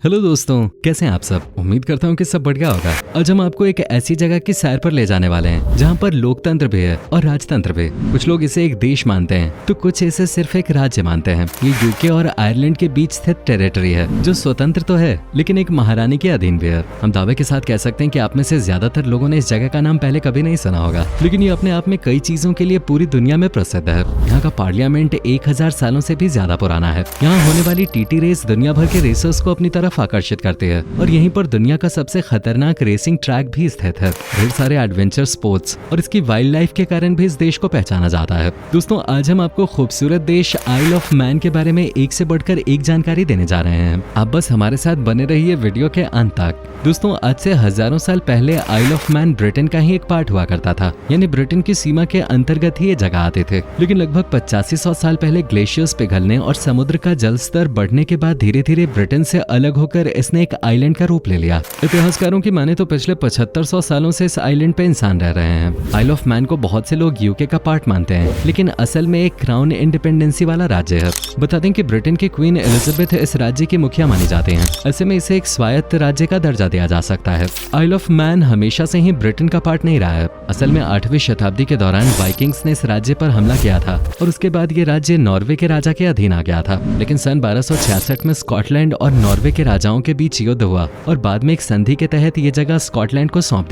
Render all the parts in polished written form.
Hello दोस्तों, कैसे हैं आप सब। उम्मीद करता हूँ कि सब बढ़िया होगा। आज हम आपको एक ऐसी जगह की सैर पर ले जाने वाले हैं जहाँ पर लोकतंत्र भी है और राजतंत्र भी। कुछ लोग इसे एक देश मानते हैं तो कुछ इसे सिर्फ एक राज्य मानते हैं। ये यूके और आयरलैंड के बीच स्थित टेरिटरी है जो स्वतंत्र तो है लेकिन एक महारानी के अधीन भी है। हम दावे के साथ कह सकते हैं कि आप में से ज्यादातर लोगों ने इस जगह का नाम पहले कभी नहीं सुना होगा, लेकिन ये अपने आप में कई चीजों के लिए पूरी दुनिया में प्रसिद्ध है। यहाँ का पार्लियामेंट 1000 सालों से भी ज्यादा पुराना है। यहाँ होने वाली टीटी रेस दुनिया भर के रेसर्स को अपनी तरफ आकर्षित करती है और यहीं पर दुनिया का सबसे खतरनाक रेसिंग ट्रैक भी स्थित है। ढेर सारे एडवेंचर स्पोर्ट्स और इसकी वाइल्ड लाइफ के कारण भी इस देश को पहचाना जाता है। दोस्तों, आज हम आपको खूबसूरत देश आइल ऑफ मैन के बारे में एक से बढ़कर एक जानकारी देने जा रहे हैं। आप बस हमारे साथ बने रहिए वीडियो के अंत तक। दोस्तों, आज से हजारों साल पहले आइल ऑफ मैन ब्रिटेन का ही एक पार्ट हुआ करता था, यानी ब्रिटेन की सीमा के अंतर्गत ही ये जगह आते थे। लेकिन लगभग 8500 साल पहले ग्लेशियर्स पिघलने और समुद्र का जल स्तर बढ़ने के बाद धीरे धीरे ब्रिटेन से अलग होकर इसने एक आइलैंड का रूप ले लिया। इतिहासकारों की माने तो पिछले 7500 सालों से इस आइलैंड पे इंसान रह रहे हैं। आइल ऑफ मैन को बहुत से लोग यूके का पार्ट मानते हैं, लेकिन असल में एक क्राउन इंडिपेंडेंसी वाला राज्य है। बता दें कि ब्रिटेन की क्वीन एलिजाबेथ इस राज्य की मुखिया मानी जाती हैं। ऐसे में इसे एक स्वायत्त राज्य का दर्जा दिया जा सकता है। आइल ऑफ मैन हमेशा से ही ब्रिटेन का पार्ट नहीं रहा है। असल में 8वीं शताब्दी के दौरान वाइकिंग्स ने इस राज्य पर हमला किया था और उसके बाद ये राज्य नॉर्वे के राजा के अधीन आ गया था। लेकिन सन 1266 में स्कॉटलैंड और नॉर्वे के राजाओं के बीच युद्ध हुआ और बाद में एक संधि के तहत ये जगह स्कॉटलैंड को सौंप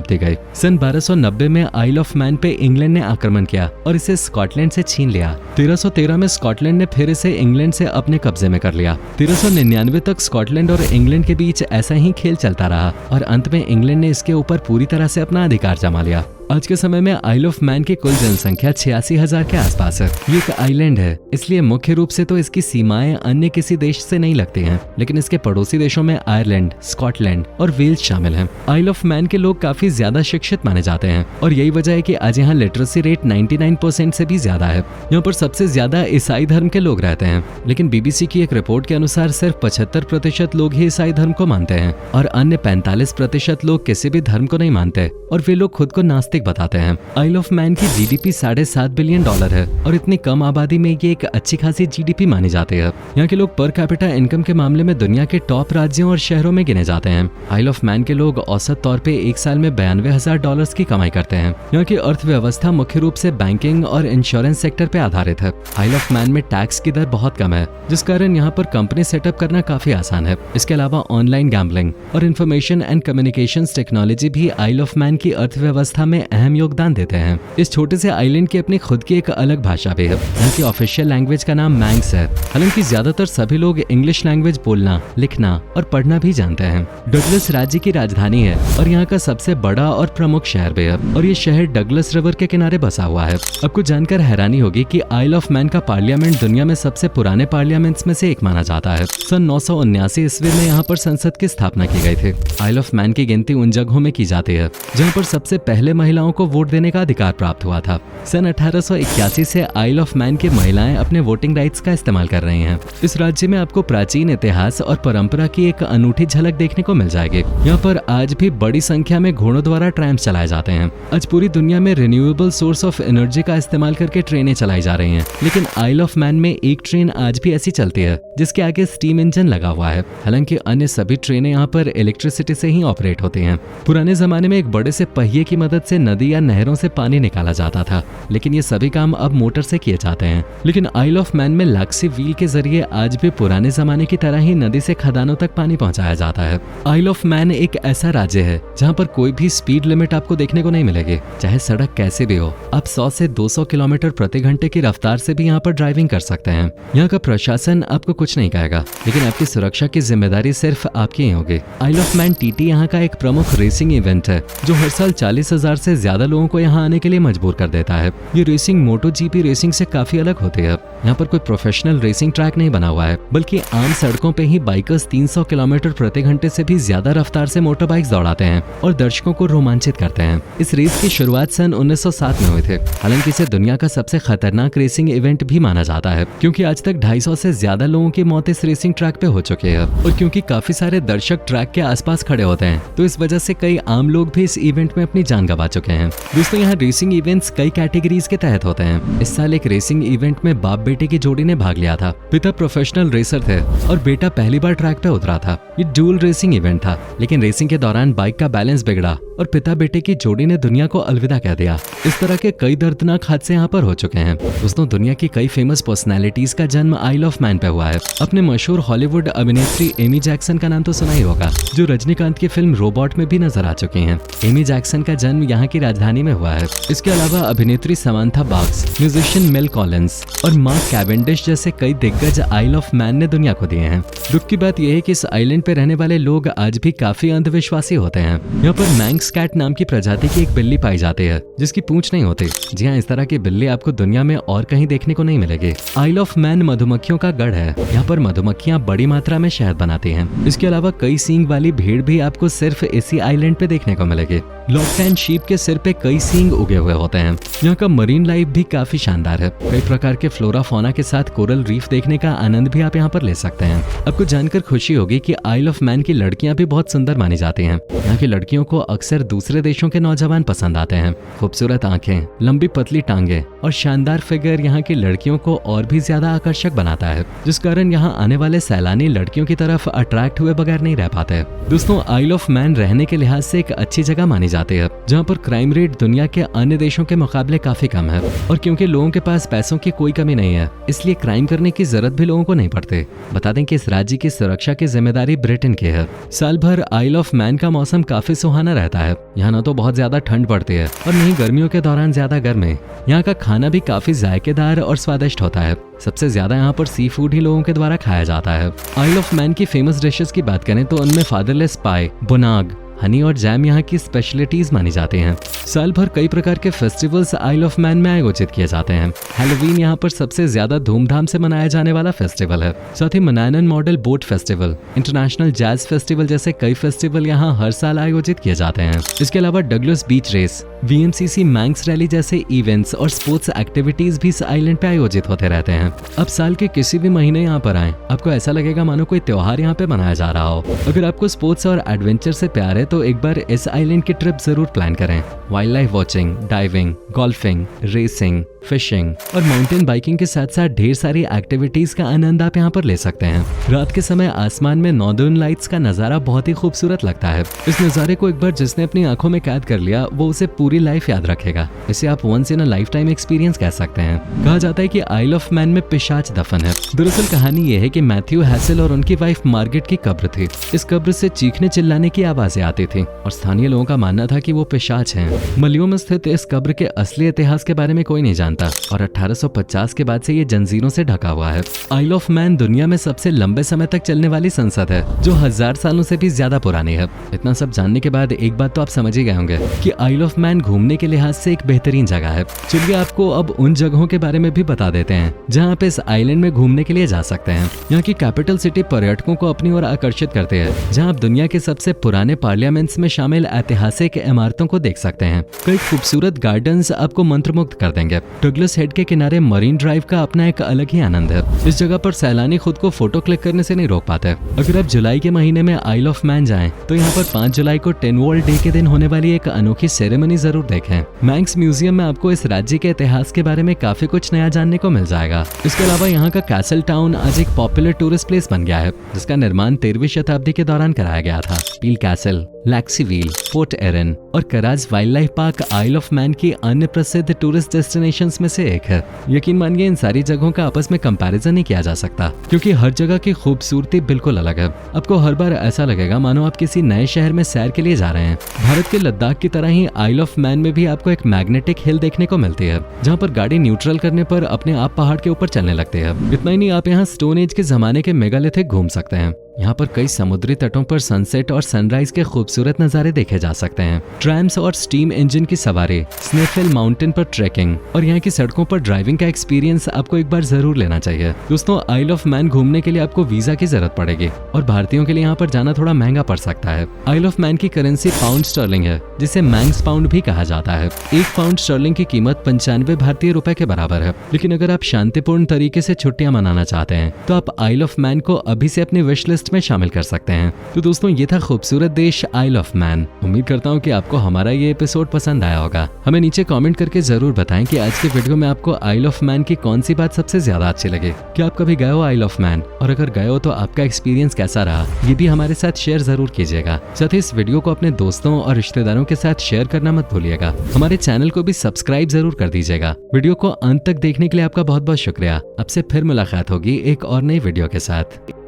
दी गई। सन 1290 में आइल ऑफ मैन पे इंग्लैंड ने आक्रमण किया और इसे स्कॉटलैंड से छीन लिया। 1313 में स्कॉटलैंड ने फिर इसे इंग्लैंड से अपने कब्जे में कर लिया। 1399 तक स्कॉटलैंड और इंग्लैंड के बीच ऐसा ही खेल चलता रहा और अंत में इंग्लैंड ने इसके ऊपर पूरी तरह से अपना अधिकार जमा लिया। आज के समय में आइल ऑफ मैन की कुल जनसंख्या 86,000 के आसपास है। ये एक आइलैंड है, इसलिए मुख्य रूप से तो इसकी सीमाएं अन्य किसी देश से नहीं लगती हैं, लेकिन इसके पड़ोसी देशों में आयरलैंड, स्कॉटलैंड और वेल्स शामिल हैं। आइल ऑफ मैन के लोग काफी ज्यादा शिक्षित माने जाते हैं और यही वजह है कि आज यहाँ लिटरेसी रेट 99% से भी ज्यादा है। यहाँ पर सबसे ज्यादा ईसाई धर्म के लोग रहते हैं, लेकिन BBC की एक रिपोर्ट के अनुसार सिर्फ 75% लोग ही ईसाई धर्म को मानते हैं और अन्य 45% लोग किसी भी धर्म को नहीं मानते और वे लोग खुद को नास्तिक बताते हैं। आइल ऑफ मैन की GDP $7.5 बिलियन है और इतनी कम आबादी में ये एक अच्छी खासी GDP मानी जाती है। यहाँ के लोग पर कैपिटा इनकम के मामले में दुनिया के टॉप राज्यों और शहरों में गिने जाते हैं। आइल ऑफ मैन के लोग औसत तौर पे एक साल में $92,000 की कमाई करते हैं। यहाँ की अर्थव्यवस्था मुख्य रूप से बैंकिंग और इंश्योरेंस सेक्टर पे आधारित है। आइल ऑफ मैन में टैक्स की दर बहुत कम है, जिस कारण यहाँ पर कंपनी सेटअप करना काफी आसान है। इसके अलावा ऑनलाइन गैम्बलिंग और इंफॉर्मेशन एंड कम्युनिकेशन टेक्नोलॉजी भी आइल ऑफ मैन की अर्थव्यवस्था में अहम योगदान देते हैं। इस छोटे से आइलैंड की अपनी खुद की एक अलग भाषा भी है। यहाँ की ऑफिशियल लैंग्वेज का नाम मैंक्स है। हालांकि ज्यादातर सभी लोग इंग्लिश लैंग्वेज बोलना, लिखना और पढ़ना भी जानते हैं। डगलस राज्य की राजधानी है और यहाँ का सबसे बड़ा और प्रमुख शहर भी है और ये शहर डगलस रिवर के किनारे बसा हुआ है। आपको जानकर हैरानी होगी कि आइल ऑफ मैन का पार्लियामेंट दुनिया में सबसे पुराने पार्लियामेंट्स में से एक माना जाता है। सन 979 ईस्वी में यहाँ पर संसद की स्थापना की गई थी। आइल ऑफ मैन की गिनती उन जगहों में की जाती है जहाँ पर सबसे पहले महिलाओं को वोट देने का अधिकार प्राप्त हुआ था। सन 1881 से आइल ऑफ मैन की महिलाएं अपने वोटिंग राइट्स का इस्तेमाल कर रही हैं। इस राज्य में आपको प्राचीन इतिहास और परंपरा की एक अनूठी झलक देखने को मिल जाएगी। यहाँ पर आज भी बड़ी संख्या में घोड़ों द्वारा ट्रैम्स चलाए जाते हैं। आज पूरी दुनिया में रिन्यूएबल सोर्स ऑफ एनर्जी का इस्तेमाल करके ट्रेनें चलाई जा रही हैं, लेकिन आइल ऑफ मैन में एक ट्रेन आज भी ऐसी चलती है जिसके आगे स्टीम इंजन लगा हुआ है। हालांकि अन्य सभी ट्रेनें यहाँ पर इलेक्ट्रिसिटी से ही ऑपरेट होती हैं। पुराने जमाने में एक बड़े से पहिए की मदद से नदी या नहरों से पानी निकाला जाता था, लेकिन ये सभी काम अब मोटर से किए जाते हैं। लेकिन आइल ऑफ मैन में लक्सी व्हील के जरिए आज भी पुराने जमाने की तरह ही नदी से खदानों तक पानी पहुंचाया जाता है। आइल ऑफ मैन एक ऐसा राज्य है जहां पर कोई भी स्पीड लिमिट आपको देखने को नहीं मिलेगी, चाहे सड़क कैसे भी हो। आप 100 से 200 किलोमीटर प्रति घंटे की रफ्तार से भी यहाँ पर ड्राइविंग कर सकते हैं। यहाँ का प्रशासन आपको कुछ नहीं कहेगा, लेकिन आपकी सुरक्षा की जिम्मेदारी सिर्फ आपकी ही होगी। आइल ऑफ मैन TT यहाँ का एक प्रमुख रेसिंग इवेंट है जो हर साल 40,000 से ज्यादा लोगों को यहाँ आने के लिए मजबूर कर देता है। ये रेसिंग MotoGP रेसिंग से काफी अलग होती है। यहाँ पर कोई प्रोफेशनल रेसिंग ट्रैक नहीं बना हुआ है, बल्कि आम सड़कों पे ही बाइकर्स 300 किलोमीटर प्रति घंटे से भी ज्यादा रफ्तार से मोटर बाइक दौड़ाते हैं और दर्शकों को रोमांचित करते हैं। इस रेस की शुरुआत सन 1907 में हुई थी। हालांकि इसे दुनिया का सबसे खतरनाक रेसिंग इवेंट भी माना जाता है, क्योंकि आज तक 250 से ज्यादा लोगों की मौत इस रेसिंग ट्रैक पे हो चुकी है और क्योंकि काफी सारे दर्शक ट्रैक के आसपास खड़े होते हैं, तो इस वजह से कई आम लोग भी इस इवेंट में अपनी जान गंवा चुके हैं। दोस्तों, यहाँ रेसिंग इवेंट्स कई कैटेगरीज के तहत होते हैं। इस साल एक रेसिंग इवेंट में बाप बेटे की जोड़ी ने भाग लिया था। पिता प्रोफेशनल रेसर थे और बेटा पहली बार ट्रैक पे उतरा था। ये ड्यूल रेसिंग इवेंट था, लेकिन रेसिंग के दौरान बाइक का बैलेंस बिगड़ा और पिता बेटे की जोड़ी ने दुनिया को अलविदा कह दिया। इस तरह के कई दर्दनाक हादसे यहाँ पर हो चुके हैं। दोस्तों, दुनिया की कई फेमस पर्सनैलिटीज का जन्म आइल ऑफ मैन पे हुआ है। अपने मशहूर हॉलीवुड अभिनेत्री एमी जैक्सन का नाम तो सुना ही होगा, जो रजनीकांत की फिल्म रोबोट में भी नजर आ चुकी हैं। एमी जैक्सन का जन्म यहाँ की राजधानी में हुआ है। इसके अलावा अभिनेत्री समांथा बाग्स, म्यूजिशियन मेल कॉलिंस और मार्क कैवेंडिश जैसे कई दिग्गज आइल ऑफ मैन ने दुनिया को दिए हैं। दुख की बात यह है कि इस आइलैंड पे रहने वाले लोग आज भी काफी अंधविश्वासी होते हैं। यहाँ पर मैंक्स कैट नाम की प्रजाति की एक बिल्ली पाई जाती है, जिसकी पूंछ नहीं होती। जी हाँ, इस तरह की बिल्ली आपको दुनिया में और कहीं देखने को नहीं मिलेगी। आइल ऑफ मैन मधुमक्खियों का गढ़ है। यहाँ पर मधुमक्खियाँ बड़ी मात्रा में शहद बनाती हैं। इसके अलावा कई सींग वाली भीड़ भी आपको सिर्फ इसी आइलैंड पे देखने को मिलेगी। लॉकटैन शीप के सिर पे कई सींग उगे हुए होते हैं। यहाँ का मरीन लाइफ भी काफी शानदार है। कई प्रकार के फ्लोरा फौना के साथ कोरल रीफ देखने का आनंद भी आप यहाँ पर ले सकते हैं। आपको जानकर खुशी होगी कि आइल ऑफ मैन की लड़कियां भी बहुत सुंदर मानी जाती हैं। यहाँ की लड़कियों को अक्सर दूसरे देशों के नौजवान पसंद आते हैं। खूबसूरत आंखें, लंबी पतली टांगे और शानदार फिगर यहाँ की लड़कियों को और भी ज्यादा आकर्षक बनाता है, जिस कारण यहाँ आने वाले सैलानी लड़कियों की तरफ अट्रैक्ट हुए बगैर नहीं रह पाते। दोस्तों, आइल ऑफ मैन रहने के लिहाज से एक अच्छी जगह मानी जाती है, जहाँ पर क्राइम रेट दुनिया के अन्य देशों के मुकाबले काफी कम है। और क्योंकि लोगों के पास पैसों की कोई कमी नहीं है, इसलिए क्राइम करने की जरूरत भी लोगों को नहीं पड़ती। बता दें कि इस राज्य की सुरक्षा की जिम्मेदारी ब्रिटेन की है। साल भर आइल ऑफ मैन का मौसम काफी सुहाना रहता है। यहाँ न तो बहुत ज्यादा ठंड पड़ती है और नहीं गर्मियों के दौरान ज्यादा गर्मी। यहाँ का खाना भी काफी जायकेदार और स्वादिष्ट होता है। सबसे ज्यादा यहाँ पर सी फूड ही लोगों के द्वारा खाया जाता है। आइल ऑफ मैन की फेमस डिशेस की बात करें तो उनमें फादरलेस पाई, बुनाग, हनी और जैम यहाँ की स्पेशलिटीज मानी जाती हैं। साल भर कई प्रकार के फेस्टिवल्स आइल ऑफ मैन में आयोजित किए जाते हैं। हैलोवीन यहाँ पर सबसे ज्यादा धूमधाम से मनाया जाने वाला फेस्टिवल है। साथ ही Manannan model boat festival, international jazz festival जैसे कई फेस्टिवल यहाँ हर साल आयोजित किए जाते हैं। इसके अलावा डगलस बीच रेस, VMCC मैंक्स रैली जैसे इवेंट्स और स्पोर्ट्स एक्टिविटीज भी इस आइलैंड पे आयोजित होते रहते हैं। अब साल के किसी भी महीने यहाँ पर आए, आपको ऐसा लगेगा मानो कोई त्योहार यहाँ पे मनाया जा रहा हो। अगर आपको स्पोर्ट्स और एडवेंचर से प्यार है तो एक बार इस आइलैंड की ट्रिप जरूर प्लान करें। Wild life watching, diving, golfing, racing, fishing और माउंटेन बाइकिंग के साथ साथ ढेर सारी एक्टिविटीज का आनंद आप यहाँ पर ले सकते हैं। रात के समय आसमान में नॉर्दर्न लाइट्स का नजारा बहुत ही खूबसूरत लगता है। इस नजारे को एक बार जिसने अपनी आंखों में कैद कर लिया, वो उसे पूरी लाइफ याद रखेगा। इसे आप once in a life time experience कह सकते हैं। कहा जाता है कि आइल ऑफ मैन में पिशाच दफन है। दरअसल कहानी ये है कि मैथ्यू हैसेल और उनकी वाइफ मार्गरेट की कब्र थी। इस कब्र से चीखने चिल्लाने की आवाजें आती थी और स्थानीय लोगों का मानना था कि वो पिशाच हैं। मलियों में स्थित इस कब्र के असली इतिहास के बारे में कोई नहीं जानता और 1850 के बाद से ये जंजीरों से ढका हुआ है। आइल ऑफ मैन दुनिया में सबसे लंबे समय तक चलने वाली संसद है, जो 1000 सालों से भी ज्यादा पुरानी है। इतना सब जानने के बाद एक बात तो आप समझ ही गए होंगे कि आइल ऑफ मैन घूमने के लिहाज से एक बेहतरीन जगह है। चलिए आपको अब उन जगहों के बारे में भी बता देते हैं जहाँ आप इस आइलैंड में घूमने के लिए जा सकते हैं। यहाँ की कैपिटल सिटी पर्यटकों को अपनी ओर आकर्षित करते हैं, जहाँ आप दुनिया के सबसे पुराने पार्लियामेंट्स में शामिल ऐतिहासिक इमारतों को देख सकते हैं। कई खूबसूरत गार्डन्स आपको मंत्रमुग्ध कर देंगे। डगलस हेड के किनारे मरीन ड्राइव का अपना एक अलग ही आनंद है। इस जगह पर सैलानी खुद को फोटो क्लिक करने से नहीं रोक पाते। अगर आप जुलाई के महीने में आइल ऑफ मैन जाएं, तो यहाँ पर 5 जुलाई को टेन वर्ल्ड डे के दिन होने वाली एक अनोखी सेरेमनी जरूर देखें। मैंक्स म्यूजियम में आपको इस राज्य के इतिहास के बारे में काफी कुछ नया जानने को मिल जाएगा। इसके अलावा यहाँ का कैसल टाउन आज एक पॉपुलर टूरिस्ट प्लेस बन गया है, जिसका निर्माण 13वीं शताब्दी के दौरान कराया गया था। पील कैसल, लैक्सीवील, पोर्ट एरन और Curraghs wild life park Isle of Man की अन्य प्रसिद्ध टूरिस्ट डेस्टिनेशंस में से एक है। यकीन मानिए इन सारी जगहों का आपस में कंपैरिजन नहीं किया जा सकता, क्योंकि हर जगह की खूबसूरती बिल्कुल अलग है। आपको हर बार ऐसा लगेगा मानो आप किसी नए शहर में सैर के लिए जा रहे हैं। भारत के लद्दाख की तरह ही आइल ऑफ मैन में भी आपको एक मैग्नेटिक हिल देखने को मिलती है, जहाँ पर गाड़ी न्यूट्रल करने पर अपने आप पहाड़ के ऊपर चलने लगती है। इतना ही नहीं, आप यहाँ स्टोन एज के जमाने के मेगालिथिक घूम सकते हैं। यहाँ पर कई समुद्री तटों पर सनसेट और सनराइज के खूबसूरत नजारे देखे जा सकते हैं। ट्रैम्स और स्टीम इंजन की सवारी, स्नेफिल माउंटेन पर ट्रैकिंग और यहाँ की सड़कों पर ड्राइविंग का एक्सपीरियंस आपको एक बार जरूर लेना चाहिए। दोस्तों, आइल ऑफ मैन घूमने के लिए आपको वीजा की जरूरत पड़ेगी और भारतीयों के लिए यहाँ पर जाना थोड़ा महंगा पड़ सकता है। आइल ऑफ मैन की करेंसी पाउंड स्टर्लिंग है, जिसे मैंक्स पाउंड भी कहा जाता है। 1 पाउंड स्टर्लिंग की कीमत 95 भारतीय रुपए के बराबर है। लेकिन अगर आप शांतिपूर्ण तरीके से छुट्टियां मनाना चाहते हैं, तो आप आइल ऑफ मैन को अभी से अपनी विश लिस्ट लिस्ट में शामिल कर सकते हैं। तो दोस्तों ये था खूबसूरत देश आइल ऑफ मैन। उम्मीद करता हूँ कि आपको हमारा ये एपिसोड पसंद आया होगा। हमें नीचे कमेंट करके जरूर बताएं कि आज के वीडियो में आपको आइल ऑफ मैन की कौन सी बात सबसे ज्यादा अच्छी लगे। क्या आप कभी गए हो आइल ऑफ मैन, और अगर गए हो तो आपका एक्सपीरियंस कैसा रहा, ये भी हमारे साथ शेयर जरूर कीजिएगा। साथ ही इस वीडियो को अपने दोस्तों और रिश्तेदारों के साथ शेयर करना मत भूलिएगा। हमारे चैनल को भी सब्सक्राइब जरूर कर दीजिएगा। वीडियो को अंत तक देखने के लिए आपका बहुत बहुत शुक्रिया। आपसे फिर मुलाकात होगी एक और नई वीडियो के साथ।